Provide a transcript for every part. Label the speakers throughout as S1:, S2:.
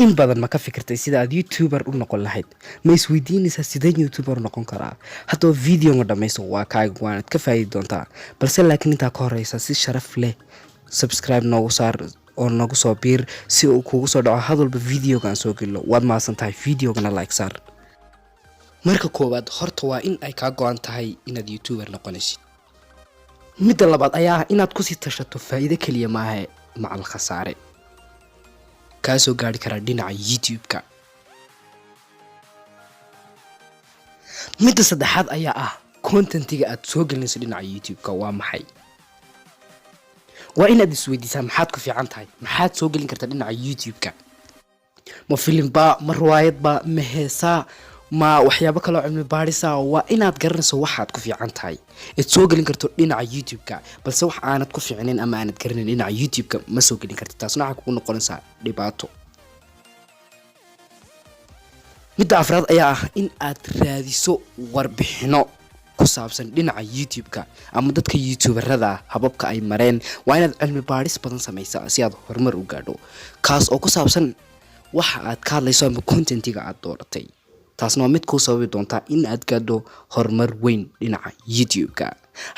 S1: in badan ma ka fikirtay sida aad youtuber u noqon lahayd ma isweydiinaysaa sideen youtuber noqon karaa haddaba videoga dhammayso waa kaaga waanaad ka faa'iidi doontaa balse laakiin intaa ka horeysa si sharaf leh subscribe noogu saar oo nagu soo biir si uu kugu soo dhaco hadalba videoga aan soo gelino waad mahadsan tahay videogana like saar marka koowaad horta waa in ay kaa go'an tahay inaad youtuber noqonaysid midda labaad ayaa ah inaad kusii tashato faa'iido keliya maaha macal khasaare kaasoo gaari kara dhinaca youtube-ka midda saddexaad ayaa ah contentiga aad soo gelinayso dhinaca youtube-ka waa maxay waa inaad isweydiisaa maxaad ku fiican tahay maxaad soo gelin kartaa dhinaca youtube-ka ma filimba ma riwaayadba ma heesaa ma waxyaabo kale oo cilmi baadhisa waa inaad garanayso waxaad ku fiican tahay eed soo gelin karto dhinaca youtube-ka balse wax aanad ku fiicnayn ama aanad garanayn dhinaca youtube-ka ma soo gelin kartid taasna waxaa kugu noqonaysaa dhibaato midda afraad ayaa ah in aad raadiso warbixino ku saabsan dhinaca youtube-ka ama dadka youtuberada hababka ay mareen waa inaad cilmi baadhis badan samaysaa si aad horumar u gaadho kaas oo ku saabsan waxa aad ka hadlayso ama contentiga aad dooratay taasna waa mid kuu sababi doontaa in aad gaadho horumar weyn dhinaca youtube-ka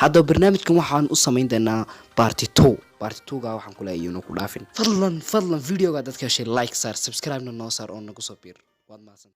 S1: haddaba barnaamijkan waxaan u samayn doonaa party 2 waxaan ku leeyahay inuu ku dhaafin fadlan videoga dadka heshay like saar subscribe-na noo saar oo nagu soo biir waad mahadsan